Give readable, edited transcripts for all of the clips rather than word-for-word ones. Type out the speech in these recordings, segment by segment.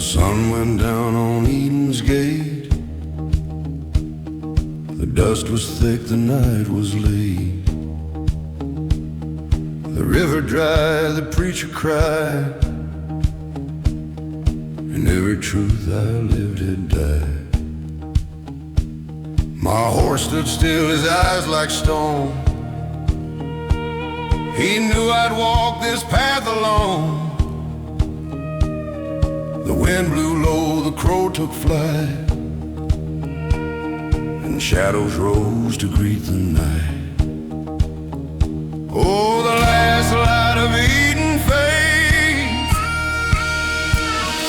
sun went down on Eden's gate. The dust was thick, the night was late. The river dry, the preacher cried, and every truth I lived had died. My horse stood still, his eyes like stone. He knew I'd walk this path alone. The wind blew low, the crow took flight, and shadows rose to greet the night. Oh, the last light of Eden fades.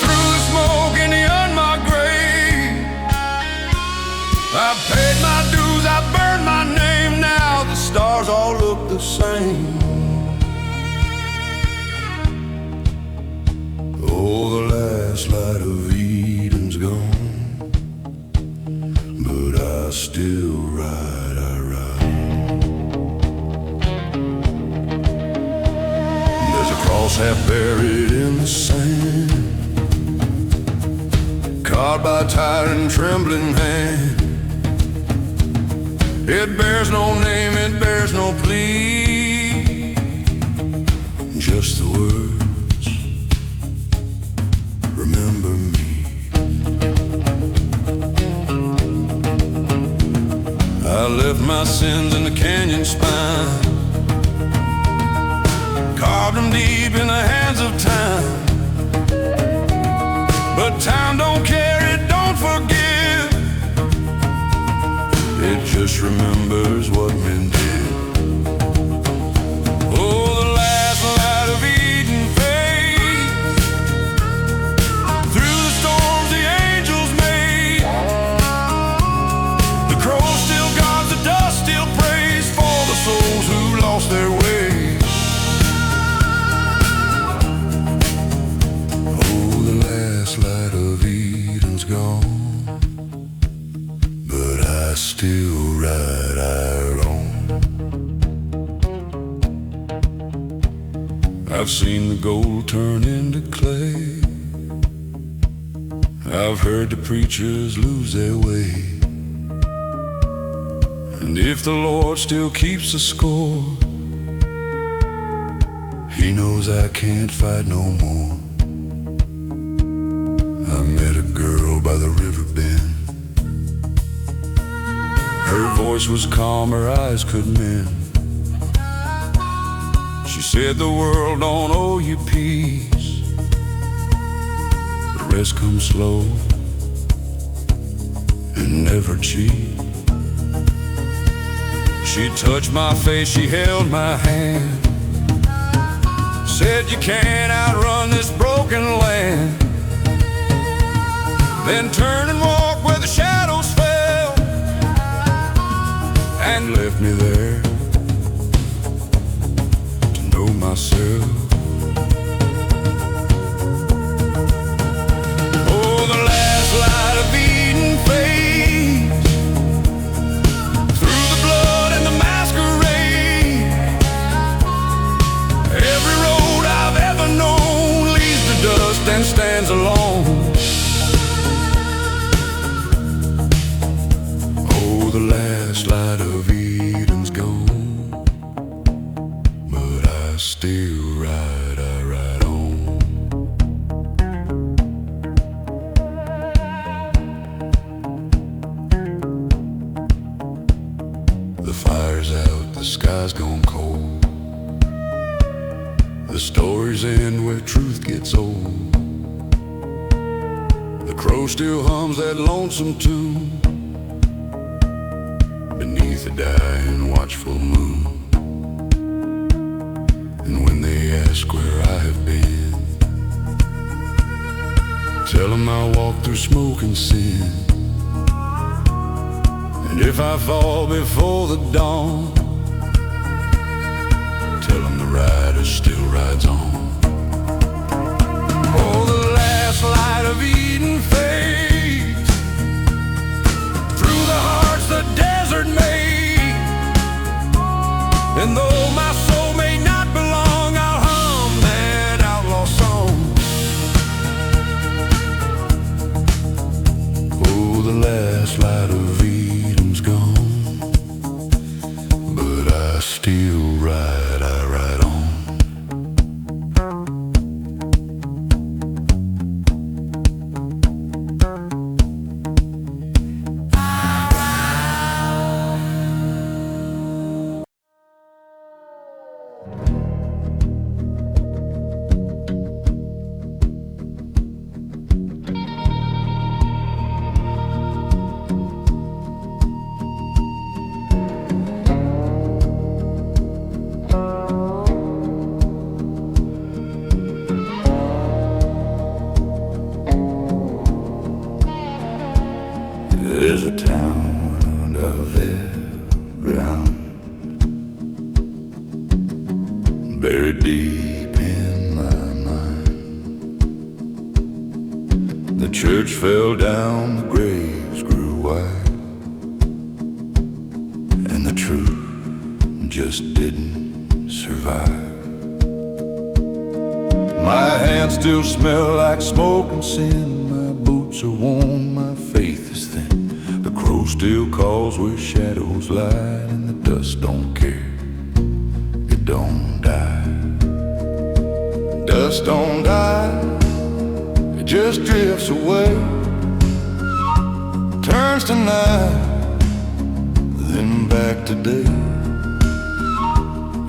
Through the smoke and beyond my grave, I paid my dues, I burned my name. Now the stars all look the same. Oh, the last light of Eden's gone, but I still ride, I ride. There's a cross half buried in the sand, carved by tired and trembling hand. It bears no name, it bears no plea, just the words, remember me. I left my sins in the canyon spine, carved them deep in the hands of time. But time don't care, it don't forgive, it just remembers what men did. Oh, the last light of Eden fades. Through the storms the angels made, the crow still guards, the dust still prays for the souls who lost their way. Oh, the last light of Eden's gone, but I still ride, I roam. I've seen the gold turn into clay, I've heard the preachers lose their way. And if the Lord still keeps the score, He knows I can't fight no more. I met a girl by the river bend. Her voice was calm, her eyes could mend. She said the world don't owe you peace, the rest comes slow and never cheap. She touched my face, she held my hand, said you can't outrun this broken land. Then turned and walked where the shadows fell, and left me there to know myself. Oh, the last light of Eden fades. Through the blood and the masquerade, every road I've ever known leads to dust and stands alone. The last light of Eden's gone, but I still ride, I ride on. The fire's out, the sky's gone cold, the stories end where truth gets old. The crow still hums that lonesome tune beneath the dying watchful moon. And when they ask where I have been, tell them I walk through smoke and sin. And if I fall before the dawn, tell them the rider still rides on. Oh, the last light of Eden fades. Through the hearts the desert made, and though my soul may not belong, I'll hum that outlaw song. I still ride, I ride on. There's a town out there round, buried deep in my mind. The church fell down, the graves grew wide, and the truth just didn't survive. My hands still smell like smoke and sin, my boots are worn, my faith is thin. The crow still calls where shadows lie, and the dust don't care, it don't die. Dust don't die, it just drifts away. Turns to night, then back to day.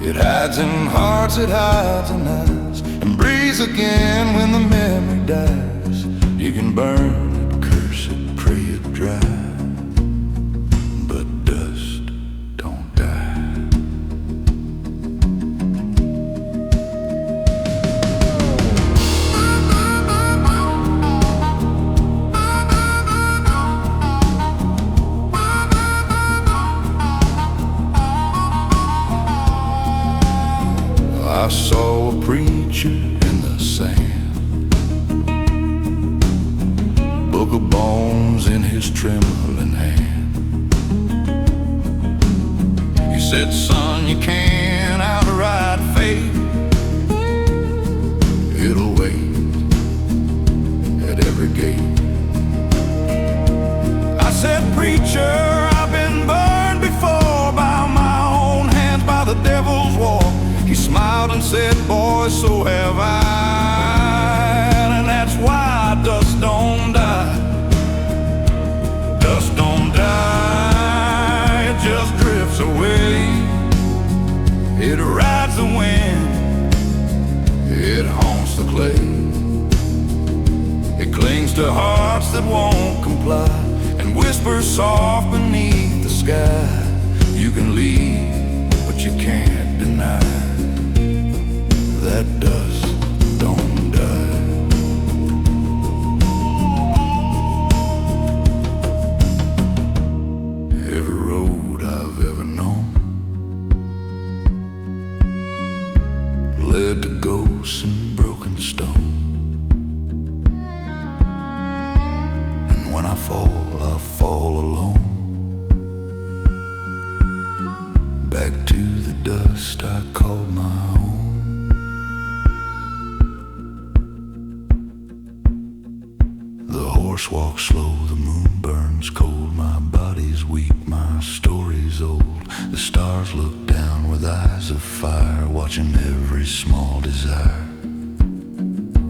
It hides in hearts, it hides in eyes, and breathes again when the memory dies. You can burn it, curse it, pray it dry, but dust don't die. I saw a preacher in the sand, book of bones in his trembling hand. He said, son, you can't outride fate, it'll wait at every gate. I said, preacher, I've been burned before by my own hands, by the devil's war. He smiled and said, boy, so have I, and that's why dust don't die. Dust don't die, it just drifts away. It rides the wind, it haunts the clay. It clings to hearts that won't comply, and whispers soft beneath the sky. You can leave, but you can't deny that dust don't die. Every road I've ever known led to ghosts and broken stone, and when I fall alone, back to the dust I call my own. The horse walks slow, the moon burns cold, my body's weak, my story's old. The stars look down with eyes of fire, watching every small desire.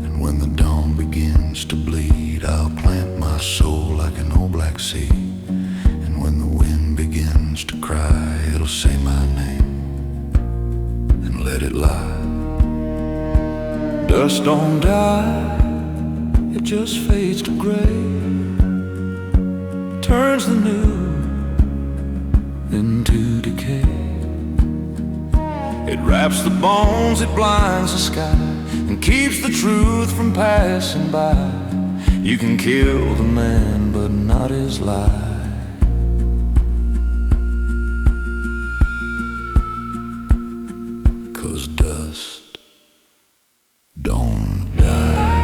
And when the dawn begins to bleed, I'll plant my soul like an old black seed. And when the wind begins to cry, it'll say my name and let it lie. Dust don't die, it just fades to gray, turns the new into decay. It wraps the bones, it blinds the sky, and keeps the truth from passing by. You can kill the man, but not his lie. 'Cause dust don't die.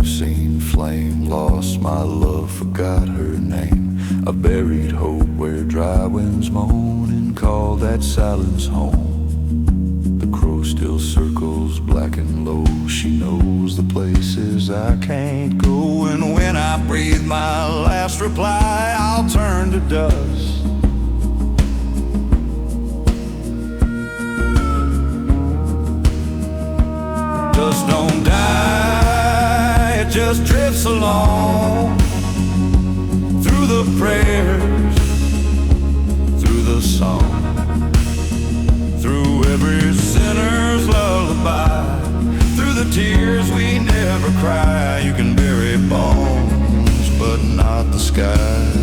I've seen flame, lost my love, forgot her name. I buried hope where dry winds moan and call that silence home. The crow still circles black and low. She knows the places I can't go. And when I breathe my last reply, I'll turn to dust. Dust don't die, it just drifts along. Through the prayers, through the song, through every sinner's lullaby, through the tears we never cry. You can bury bones, but not the sky.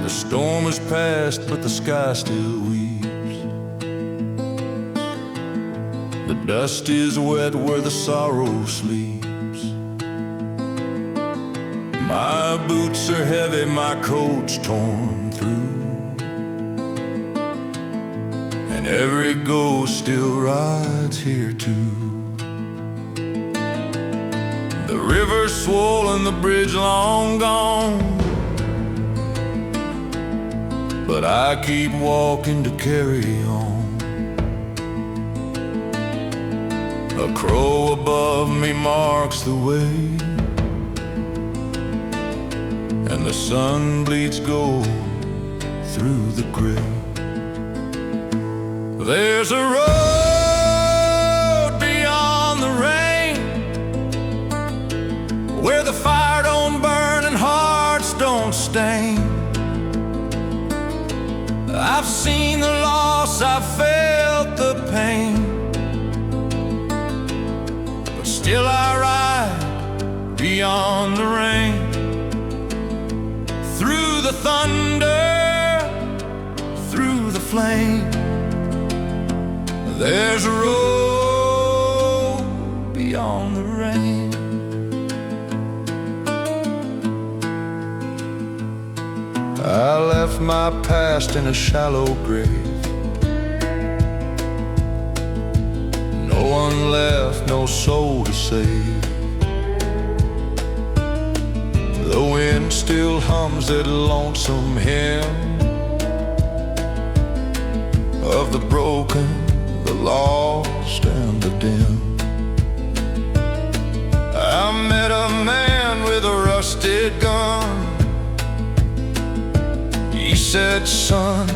The storm is past, but the sky still weeps. The dust is wet where the sorrow sleeps. My boots are heavy, my coat's torn through, and every ghost still rides here too. The river's swollen, the bridge long gone, but I keep walking to carry on. A crow above me marks the way, and the sun bleeds gold through the gray. There's a road beyond the rain, where the fire don't burn and hearts don't stain. I've seen the loss, I've felt the pain, but still I ride beyond the rain. Through the thunder, through the flame, there's a road beyond the rain. I left my past in a shallow grave. No one left, no soul to save. The wind still hums that lonesome hymn of the broken, the lost, and the dim. I met a man with a rusted gun. He said, son,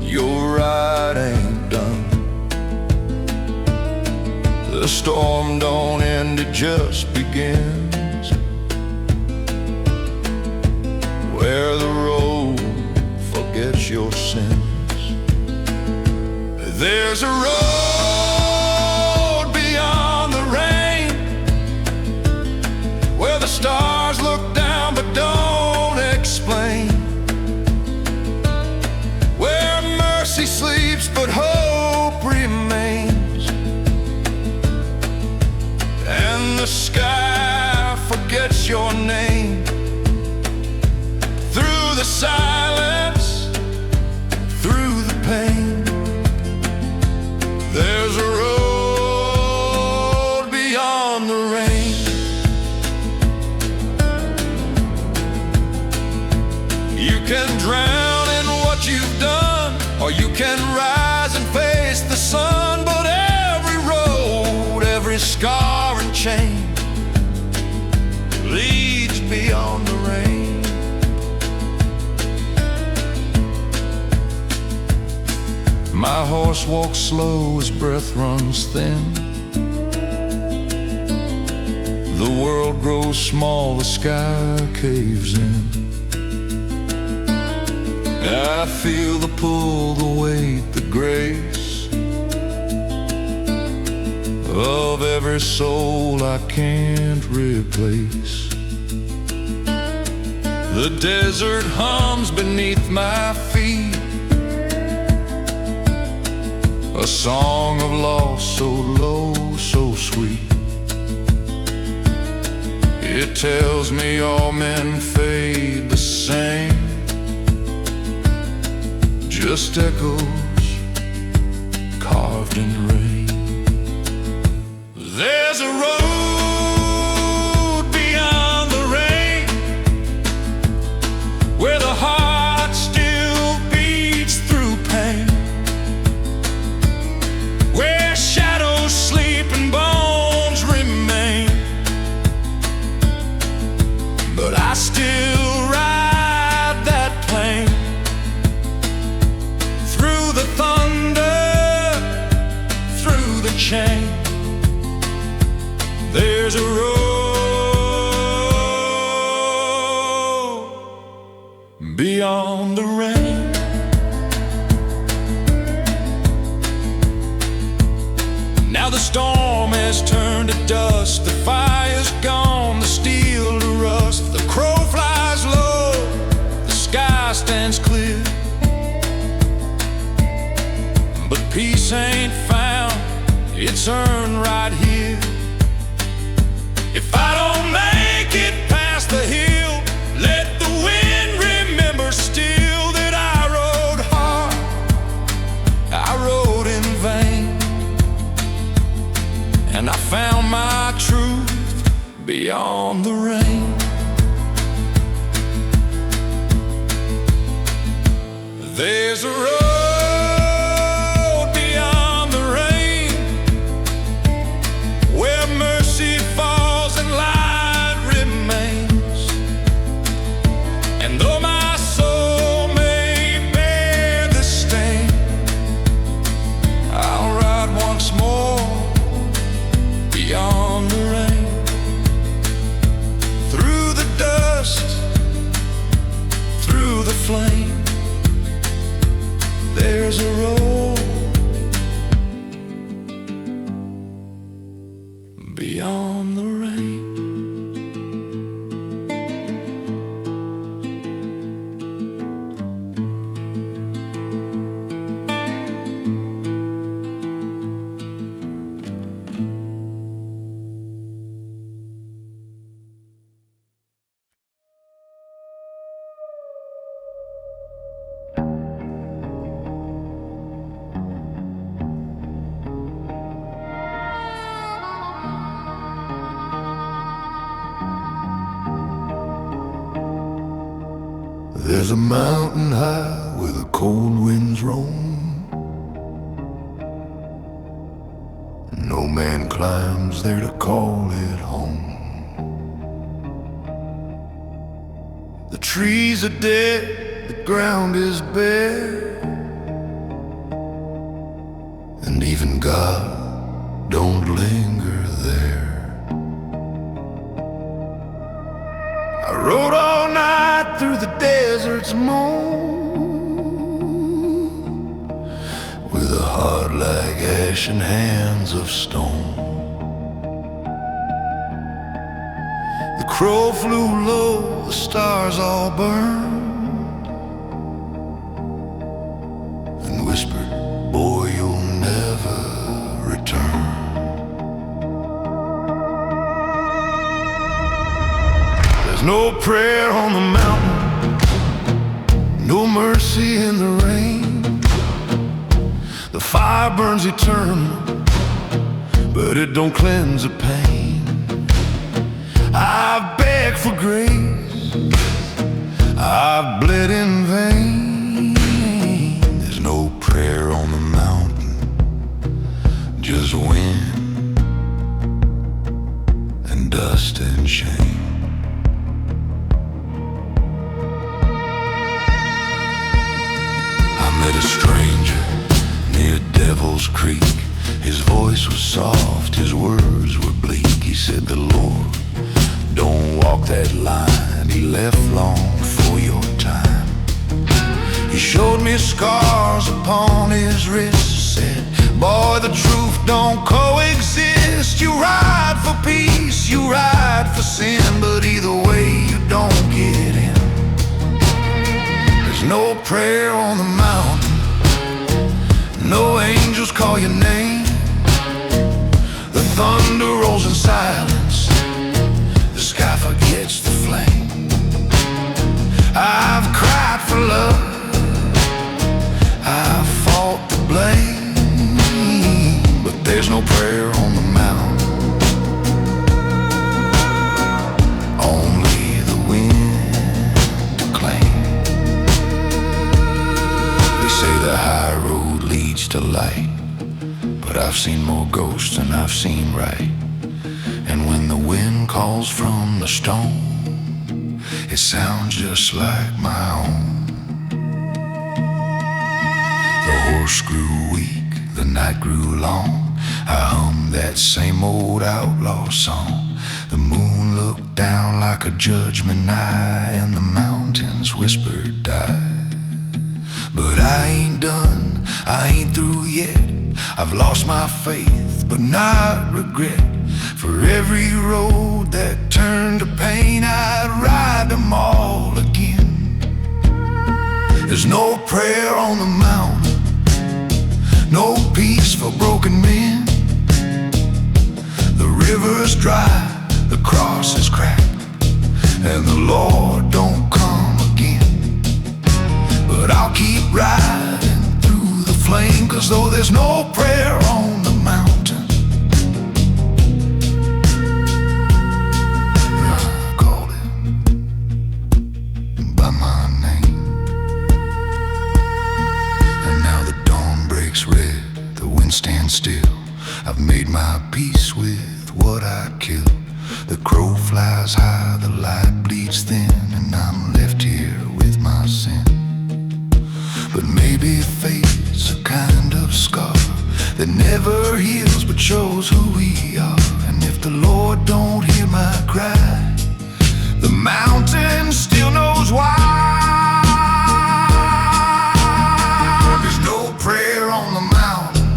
your ride ain't done. The storm don't end, it just begins. Where the road forgets your sins. There's a road beyond the rain, where the stars look down but don't explain. Mercy sleeps, but hope remains, and the sky forgets your name. Through the silence, can rise and face the sun, but every road, every scar and chain leads beyond the rain. My horse walks slow, his breath runs thin. The world grows small, the sky caves in. I feel the pull, the weight, the grace of every soul I can't replace. The desert hums beneath my feet, a song of loss so low, so sweet. It tells me all men fade the same, just echoes carved in rain. There's a road beyond the rain, where the heart still beats through pain, where shadows sleep and bones remain. But I still ride that plane, through the thunder, through the chain. There's a road beyond the rain. Now the storm has turned to dust, the fire's gone, the steel to rust. The crow flies low, the sky stands clear, but peace ain't found, it's earned right here. If I don't make it past the hill, let the wind remember still that I rode hard, I rode in vain, and I found my truth beyond the rain. There's a road beyond the rain, where mercy falls and light remains. And though my soul may bear the stain, I'll ride once more beyond the rain, through the dust, through the flame. There's a road beyond the rain. There's a mountain high where the cold winds roam. No man climbs there to call it home. The trees are dead, the ground is bare, and even God don't linger there. I rode all night through the desert's moan, with a heart like ash and hands of stone. The crow flew low, the stars all burned, and whispered, boy, you'll never return. There's no prayer on the mountain, no mercy in the rain. The fire burns eternal, but it don't cleanse the pain. I've begged for grace, I've bled in vain. There's no prayer shame. I met a stranger near Devil's Creek. His voice was soft, his words were bleak. He said, the Lord don't walk that line. He left long for your time. He showed me scars upon his wrist. Said, boy, the truth don't coexist. You ride for peace, you ride for sin, but either way you don't get in. There's no prayer on the mountain, no angels call your name. The thunder rolls in silence, the sky forgets the flame. I've cried for love, I've fought to blame, but there's no prayer on the mountain, only the wind to claim. They say the high road leads to light, but I've seen more ghosts than I've seen right. And when the wind calls from the stone, it sounds just like my own. The horse grew weak, the night grew long. I hummed that same old outlaw song. The moon looked down like a judgment eye, and the mountains whispered, die. But I ain't done, I ain't through yet. I've lost my faith, but not regret. For every road that turned to pain, I'd ride them all again. There's no prayer on the mountain, no peace for broken men. The river's dry, the cross is cracked, and the Lord don't come again. But I'll keep riding through the flame, 'cause though there's no prayer on the mountain, I called him by my name. And now the dawn breaks red, the wind stands still. I've made my peace with what I killed. The crow flies high, the light bleeds thin, and I'm left here with my sin. But maybe fate's a kind of scar that never heals but shows who we are. And if the Lord don't hear my cry, the mountain still knows why. There's no prayer on the mountain,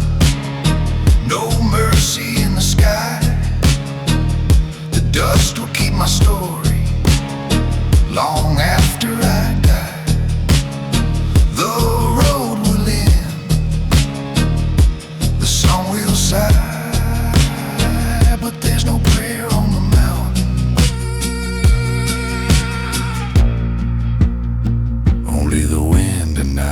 no mercy in the sky. The dust will keep my story long after I die. The road will end, the song will sigh, but there's no prayer on the mountain, only the wind and I.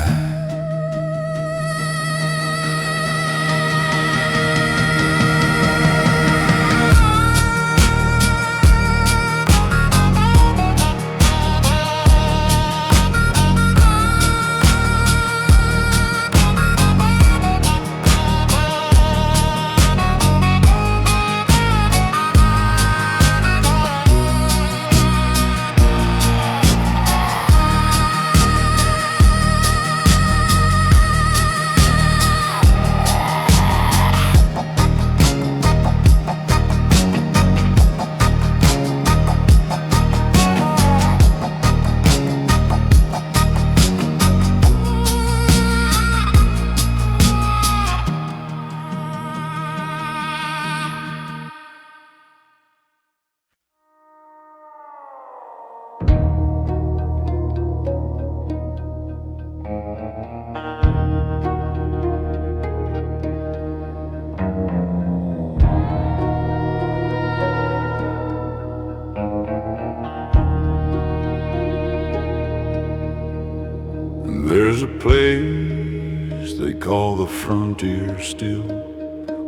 There's a place they call the frontier still,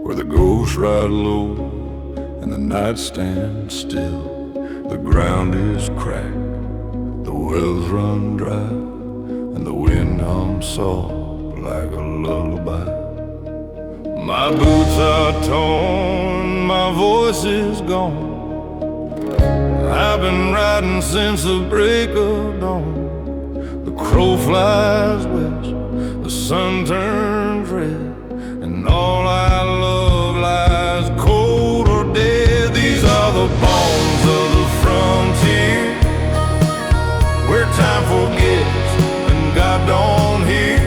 where the ghosts ride low and the night stands still. The ground is cracked, the wells run dry, and the wind hums soft like a lullaby. My boots are torn, my voice is gone, been riding since the break of dawn. The crow flies west, the sun turns red, and all I love lies cold or dead. These are the bones of the frontier, where time forgets and God don't hear.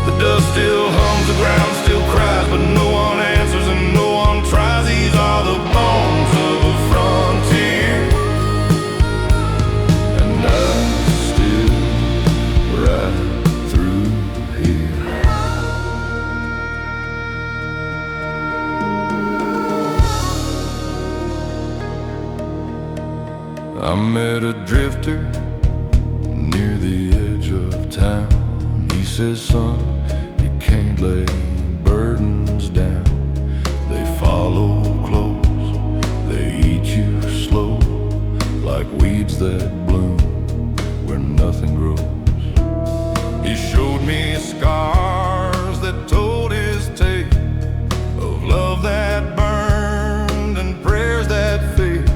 The dust still hums, the ground still cries, but no one answers and no one tries. These are the bones of the frontier, and I still ride through here. I met a drifter near the edge of town. He says, son, you can't lay burdens down. They follow close, they eat you slow, like weeds that bloom where nothing grows. He showed me scars that told his tale of love that burned and prayers that failed.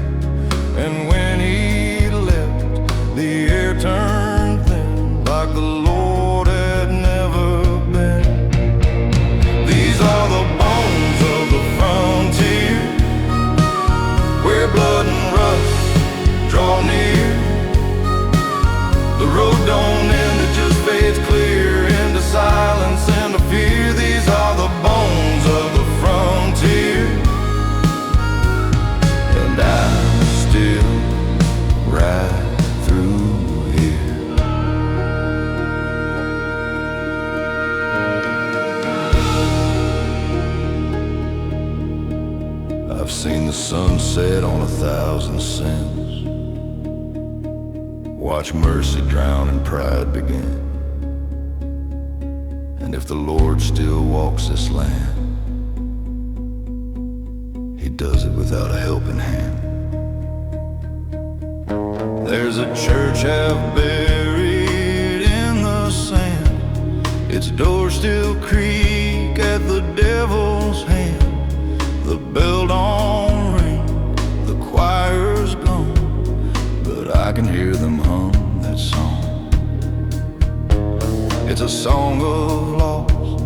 And when he left, the air turned thin, like the Lord had never been. These are the bones of the frontier, where blood and rust draw near. The road don't end, it just fades clear into silence and to fear. These are the bones of the frontier, and I still ride through here. I've seen the sun set on 1,000 sins, watch mercy drown and pride begin. And if the Lord still walks this land, He does it without a helping hand. There's a church half buried in the sand, its doors still creak at the devil's hand. The bell don't ring, the choir's gone, but I can hear them hum that song. It's a song of loss,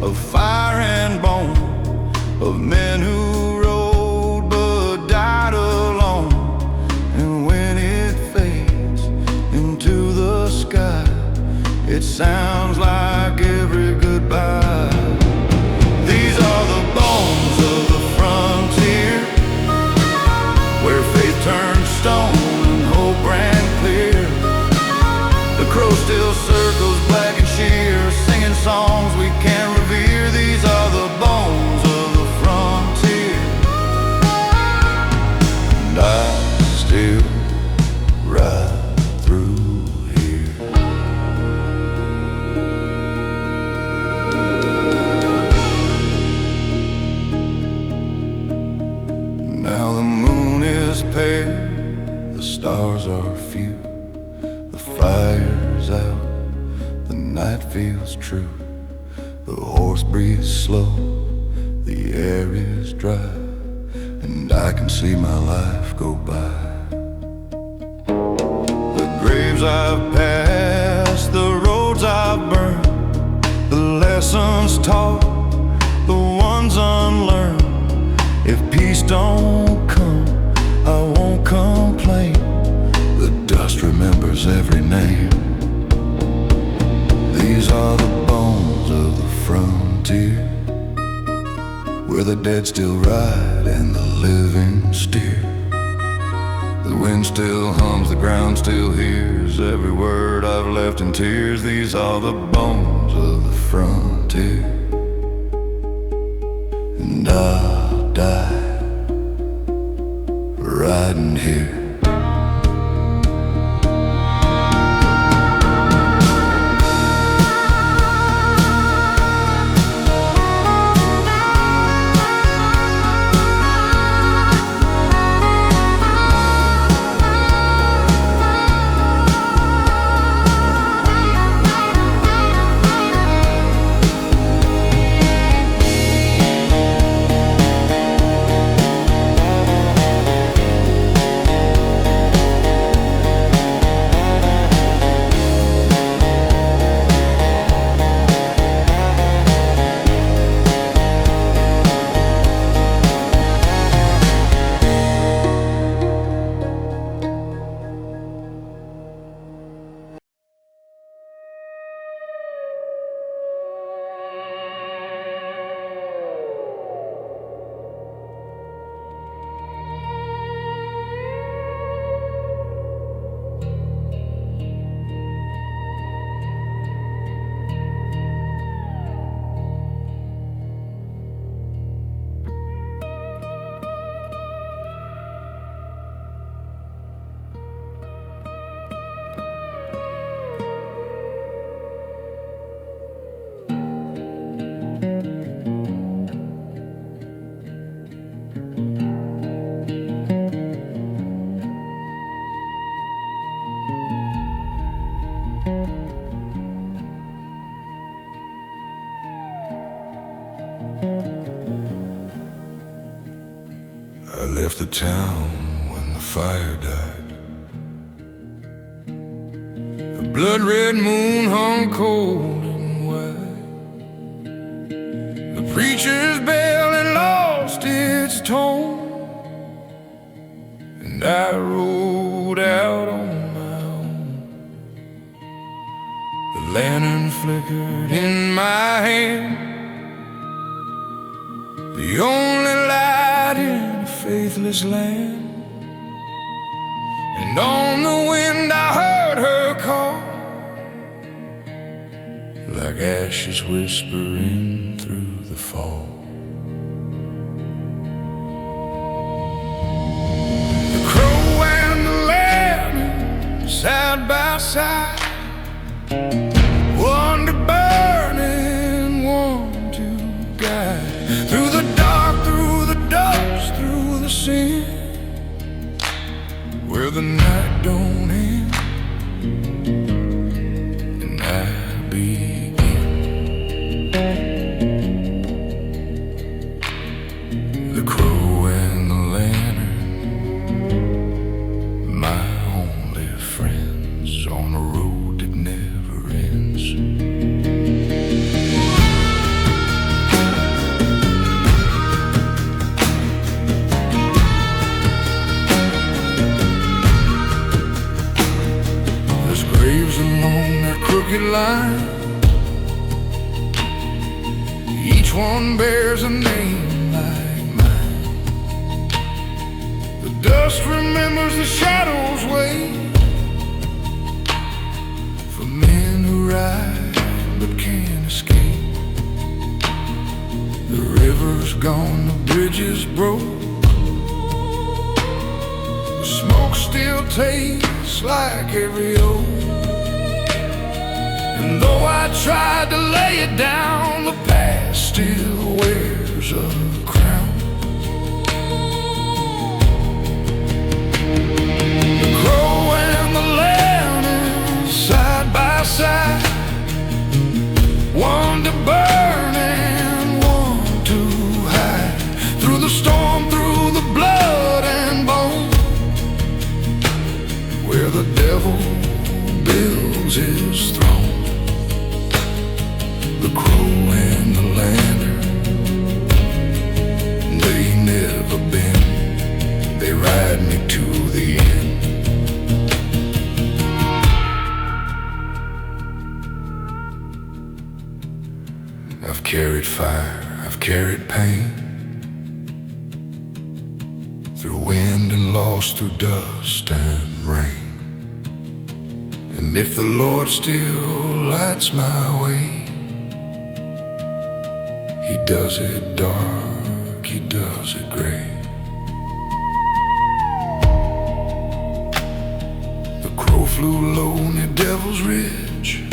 of fire and bone, of men who rode but died alone. And when it fades into the sky, it sounds like every goodbye. These are the bones of the frontier, where faith turns stone and hope ran clear. The crow still circles black and sheer, singing songs we can't revere. These are the bones of the frontier, and I still ride through here. Now the moon is pale, the stars are few, the fire's out, the night feels true. The horse breathes slow, the air is dry, and I can see my life go by. The graves I've passed, the roads I've burned, the lessons taught, the ones unlearned. If peace don't come, I won't complain. The dust remembers every name. These are the bones of the frontier, where the dead still ride and the living steer. The wind still hums, the ground still hears every word I've left in tears. These are the bones of the frontier, and I'll die riding here. left the town when the fire died. The blood-red moon hung cold and white. The preacher's bell had lost its tone, and I rode out on my own. The lantern flickered in my hand, the only light in a faithless land. And on the wind I heard her call, like ashes whispering through the fall. The crow and the lantern side by side, one to burn and one to guide. Through the dark, through the dust, through the sin, where the night don't end and I begin. The crow and the lantern, my only friends on a road that never ends. Graves along that crooked line, each one bears a name like mine. The dust remembers the shadows wait for men who ride but can't escape. The river's gone, the bridges broke, the smoke still tastes like every oak. And though I tried to lay it down, the past still wears a crown. The crow and the lantern side by side, one to burn and one to hide. Through the storm, through the blood and bone, where the devil builds his throne. The crow and the lantern, they never bend, they ride me to the end. I've carried fire, I've carried pain, through wind and loss, through dust and rain. And if the Lord still lights my way, He does it dark, He does it gray. The crow flew low near Devil's Ridge,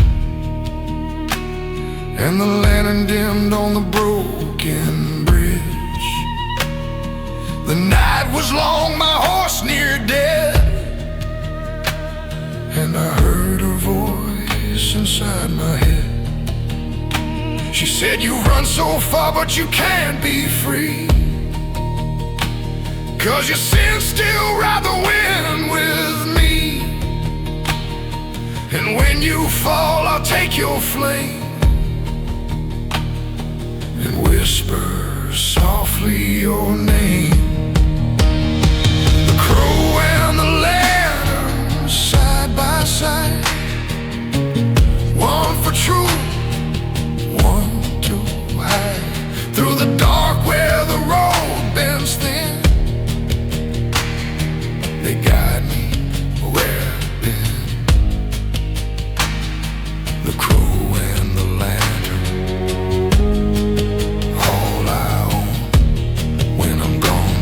and the lantern dimmed on the broken bridge. The night was long, my horse near dead, and I heard her voice inside my head. She said, "You've run so far, but you can't be free, 'cause your sins still ride the wind with me. And when you fall, I'll take your flame and whisper softly your name." The crow and the lantern side by side, one for truth, one to hide. Through the dark where the road bends thin, they guide me where I've been. The crow and the lantern, all I own when I'm gone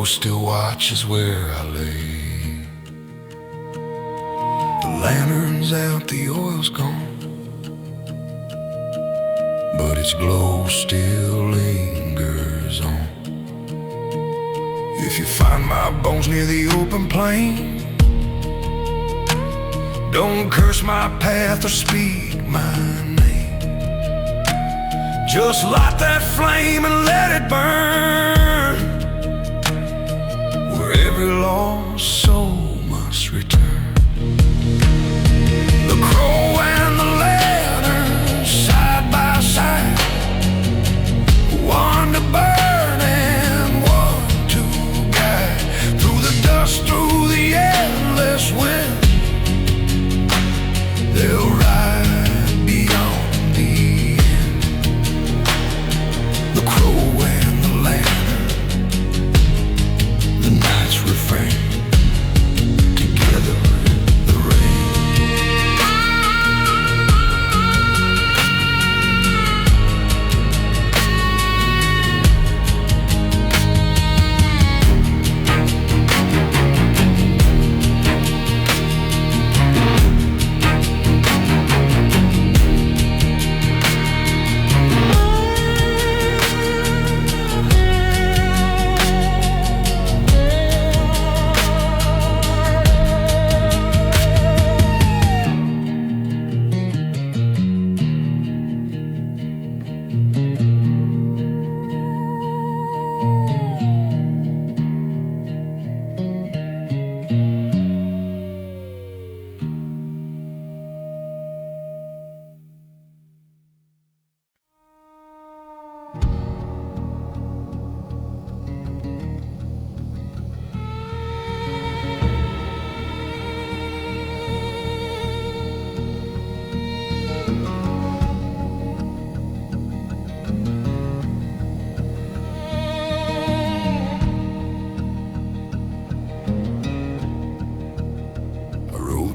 ghost still watches where I lay. The lantern's out, the oil's gone, but its glow still lingers on. If you find my bones near the open plain, don't curse my path or speak my name. Just light that flame and let it burn, where every lost soul must return. The crow and the lantern side by side, one to burn and one to guide. Through the dust, through the endless wind, they'll ride beyond the end. The crow and the lantern, the night's refrain, together in the rain.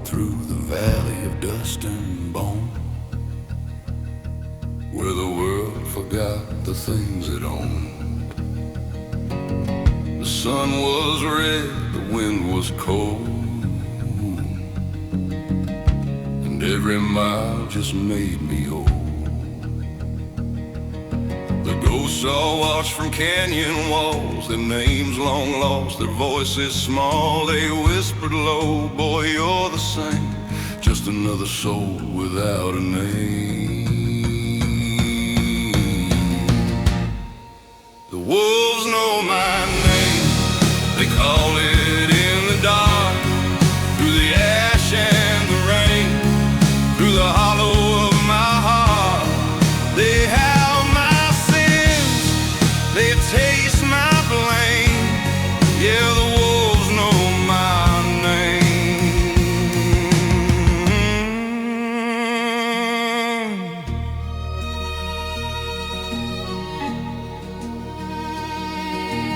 Through the valley of dust and bone, where the world forgot the things it owned. The sun was red, the wind was cold, and every mile just made me old. The ghosts all watched from canyon walls, their names long lost, their voices small. They whispered low, boy, you're the same, just another soul without a name. The wolves know my name, they call it in the dark, through the ash and the rain, through the hollow of my heart. They have my sins, they taste my blame. Yeah, the wolves know my name.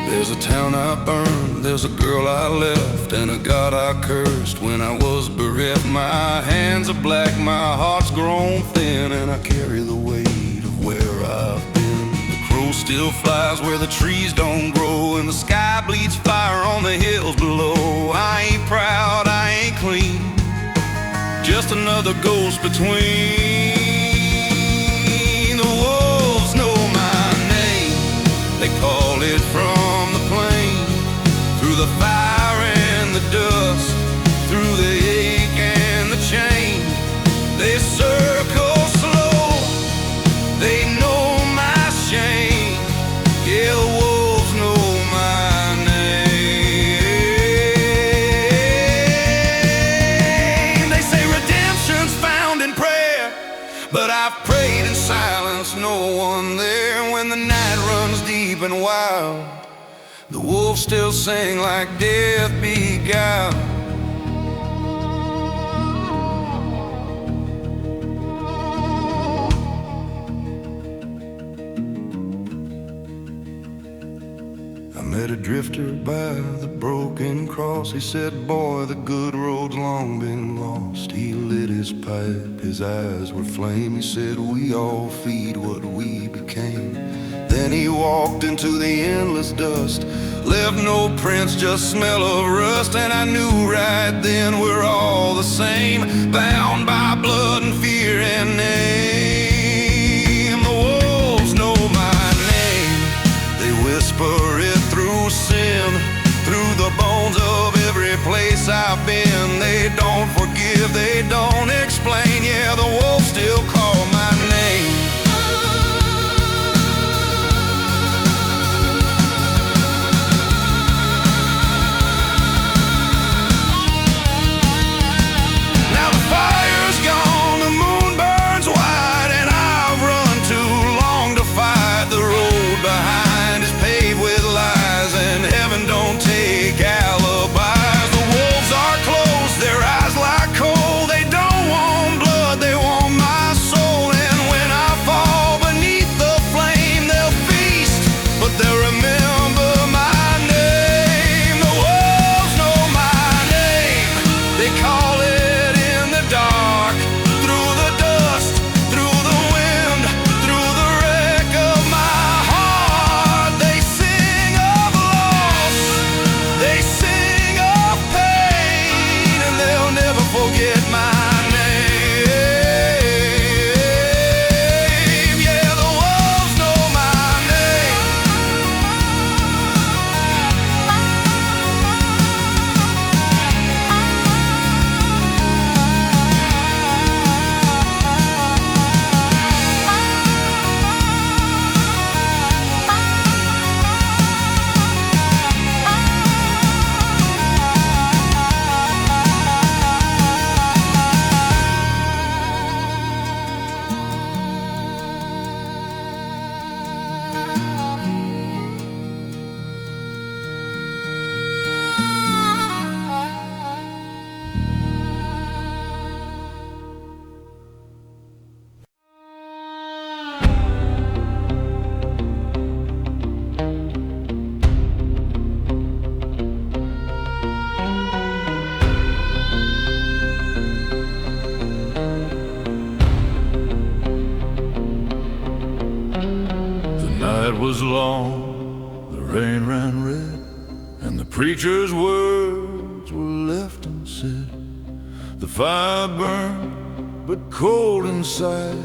There's a town I burned, there's a girl I left, and a God I cursed when I was bereft. My hands are black, my heart's grown thin, and I carry the weight of where I've been. The crow still flies where the trees don't grow, and the sky bleeds fire on the hills below. I ain't proud, I ain't clean, just another ghost between. The wolves know my name, they call it from the plain, through the fire and the dust, through the ache and the chain. They circle slow, they know my shame. Yeah, the wolves know my name. They say redemption's found in prayer, but I've prayed in silence, no one there. When the night runs deep and wild, the wolves still sing like death beguiled. I met a drifter by the broken cross. He said, boy, the good road's long been lost. He lit his pipe, his eyes were flame. He said, we all feed what we became. Then he walked into the endless dust left no prints, just smell of rust. And I knew right then we're all the same, bound by blood and fear and name. The wolves know my name, they whisper it through sin, through the bones of every place I've been. They don't forgive, they don't explain. Yeah, the wolves still call my name. Now the fire's gone, the moon burns white, and I've run too long to fight. The road behind is paved with lies, and heaven don't take alibis. The wolves are close, their eyes like coal. They don't want blood, they want my soul. And when I fall beneath the flame, they'll feast, but they'll remember my name. The wolves know my name, they call it in the dark, through the dust, through the wind, through the wreck of my heart. They sing of loss, they sing of pain, and they'll never forget my name. Yeah, the wolves know my name. The night was long, the rain ran red, and the preacher's words were left unsaid. The fire burned, but cold inside,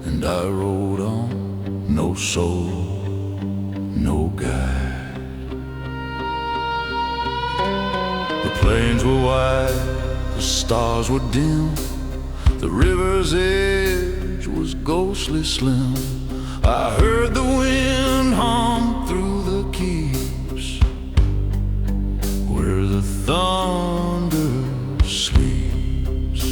and I rode on, no soul, no guide. The plains were wide, the stars were dim, the river's edge was ghostly slim. I heard the wind hum through the keeps, where the thunder sleeps.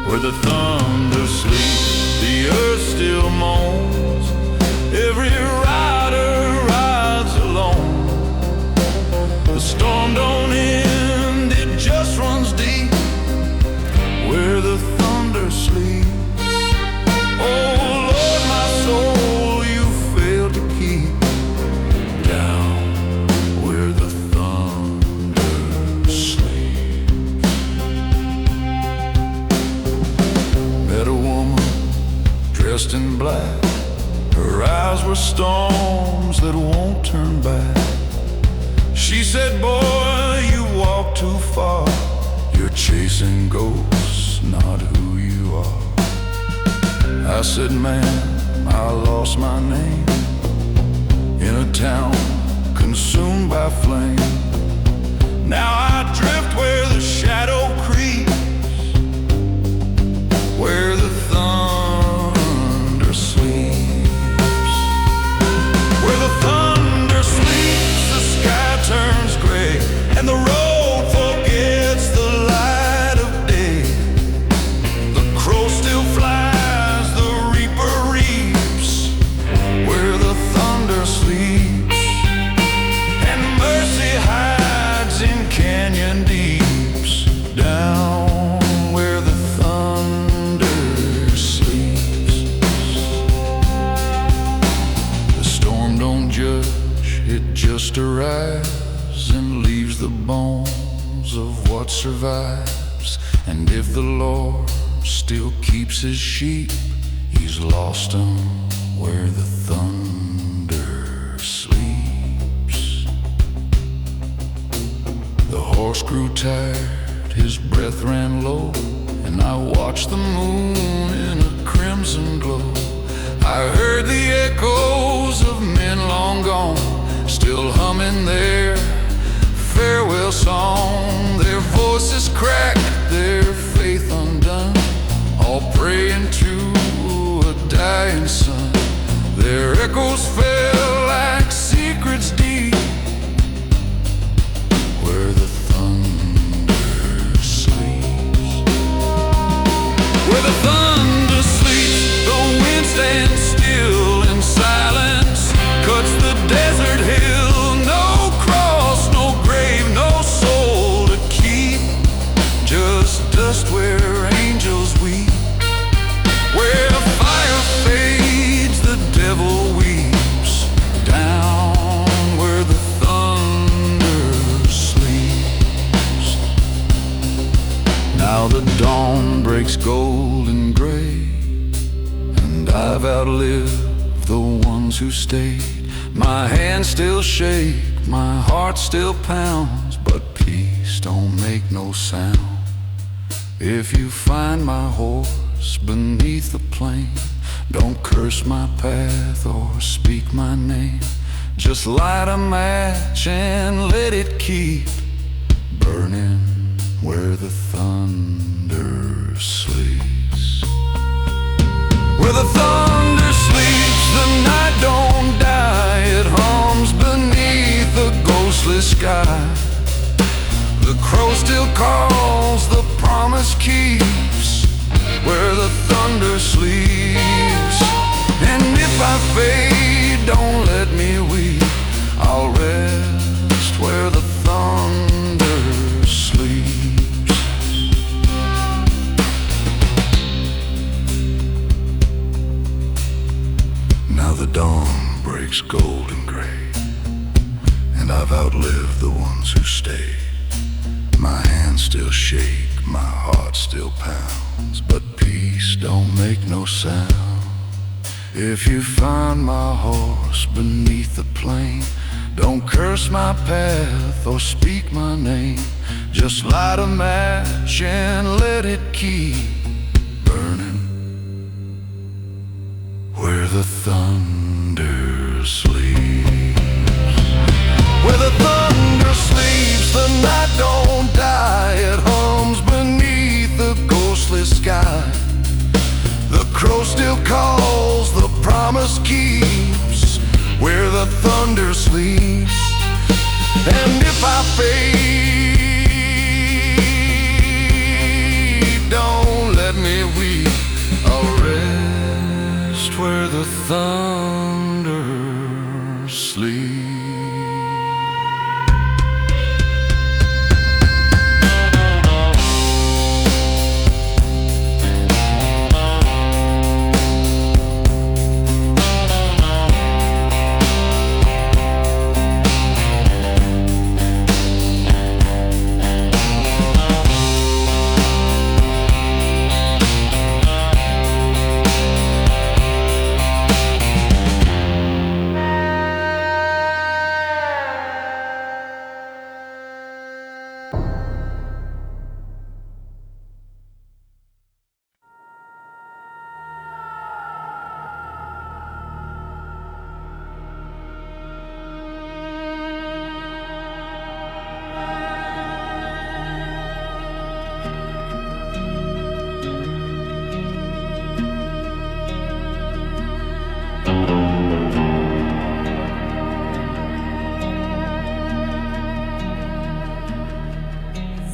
Where the thunder sleeps, the earth still moans. Every rider rides alone. The storm don't end, it just runs deep, where the thunder sleeps. Oh Lord, my soul, you failed to keep down where the thunder sleeps. Met a woman dressed in black, her eyes were storms that won't turn back. She said, boy, you walk too far, you're chasing ghosts, not who you are. I said, man, I lost my name in a town consumed by flame. Now I drift where the shadow creeps, where the thunder sleeps. Where the thunder sleeps, the sky turns gray, and the road forgets the light of day. The crow still flies, the reaper reaps, where the thunder sleeps. And mercy hides in canyon deeps, down where the thunder sleeps. The storm don't judge, it just arrives and leaves the bones of what survives. And if the Lord still keeps his sheep, he's lost them where the thunder sleeps. horse grew tired, his breath ran low, and I watched the moon in a crimson glow. I heard the echoes of men long gone, still humming their farewell song. Their voices cracked, their faith undone, all praying to a dying sun. Their echoes fell like secrets deep, where the thunder sleeps. Where the thunder sleeps, the wind stands still in silence, cuts the desert hill. No cross, no grave, no soul to keep, just dust where angels weep. Where fire fades, the devil weeps, down where the thunder sleeps. Now the dawn breaks golden gray, and I've outlived the ones who stayed. My hands still shake, my heart still pounds, but peace don't make no sound. If you find my horse beneath the plain, don't curse my path or speak my name. Just light a match and let it keep burning where the thunder sleeps. Where the thunder sleeps, the night don't die. It hums beneath the ghostly sky. The crow still calls, the promise keeps, where the thunder sleeps. And if I fade, don't let me weep, I'll rest where the thunder sleeps. Now the dawn breaks golden gray, and I've outlived the ones who stayed. My hands still shake, my heart still pounds, but peace don't make no sound. If you find my horse beneath the plain, don't curse my path or speak my name. Just light a match and let it keep burning where the thunder sleeps. Where the thunder sleeps, the night don't die. It hums beneath the ghostly sky. The crow still calls, the promise keeps, where the thunder sleeps. And if I fade, don't let me weep, I'll rest where the thunder sleeps.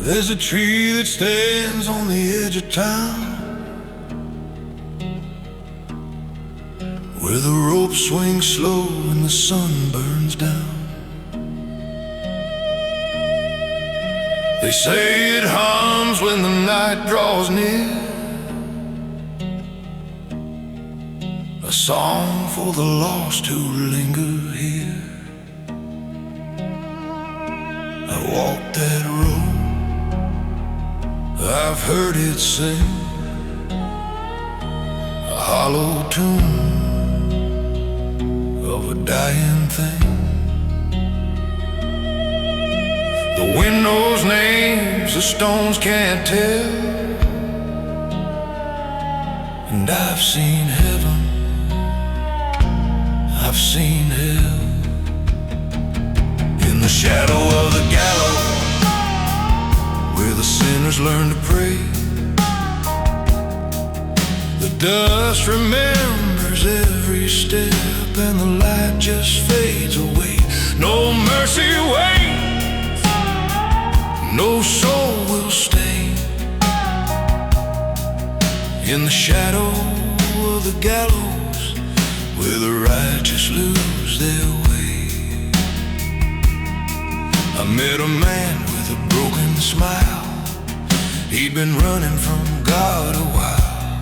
There's a tree that stands on the edge of town, where the rope swings slow and the sun burns down. They say it hums when the night draws near, a song for the lost who linger here. I walked that road, I've heard it sing, a hollow tune of a dying thing. The wind knows name names the stones can't tell. And I've seen heaven, I've seen hell. In the shadow of the gallows, where the sinners learn to pray, the dust remembers every step, and the light just fades away. No mercy waits, no soul will stay. In the shadow of the gallows, where the righteous lose their way. I met a man with a broken smile. He'd been running from God a while.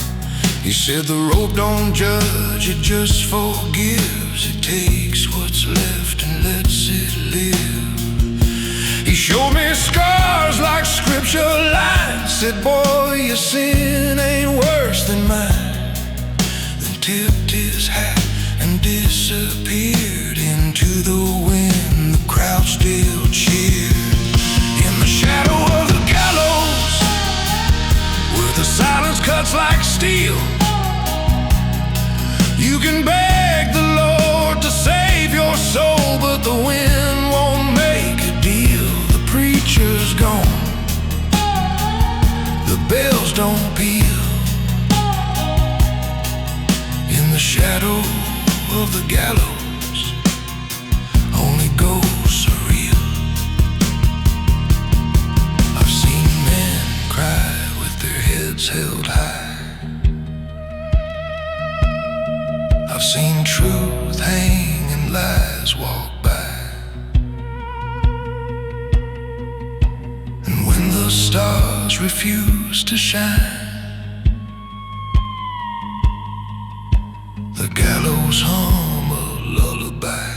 He said the rope don't judge, it just forgives. It takes what's left and lets it live. He showed me scars like scripture lines. Said, boy, your sin ain't worse than mine. Then tipped his hat and disappeared into the wind. The crowd still cheered. In the shadow of the gallows, where the silence cuts like steel, you can beg the Lord to save your soul, but the wind won't make a deal. The preacher's gone, the bells don't peal. In the shadow of the gallows, only ghosts are real. I've seen men cry with their heads held high. I've seen truth hang and lies walk by. And when the stars refuse to shine, the gallows hum a lullaby.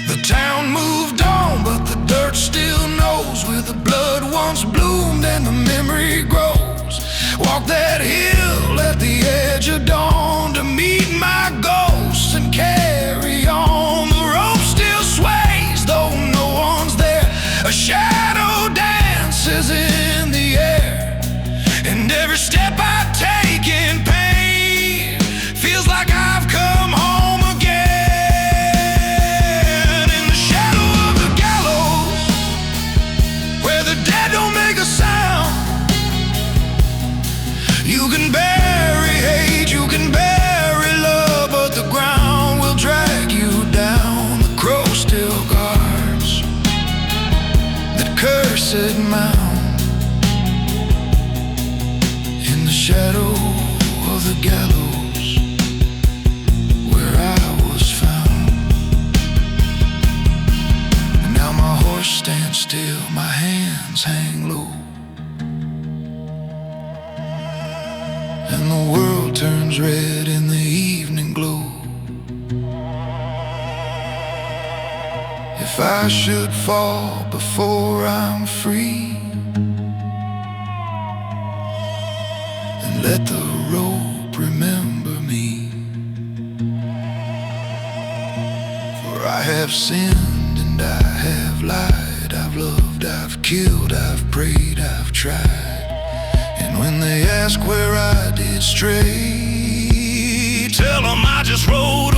The town moved on, but the dirt still knows where the blood once bloomed and the memory grows. Walk that hill at the edge of dawn to meet my ghosts and carry on. The rope still sways, though no one's there. A shadow dances in the air, and every step I take in pain feels like I've come home again. In the shadow of the gallows, where the dead don't make a sound, you can bury hate, you can bury love, but the ground will drag you down. The crow still guards that cursed mound. In the shadow of the gallows, where I was found. And now my horse stands still, my hands hang low, and the world turns red in the evening glow. If I should fall before I'm free, then let the rope remember me. For I have sinned and I have lied, I've loved, I've killed, I've prayed, I've tried. And when they ask where I did stray, tell them I just rode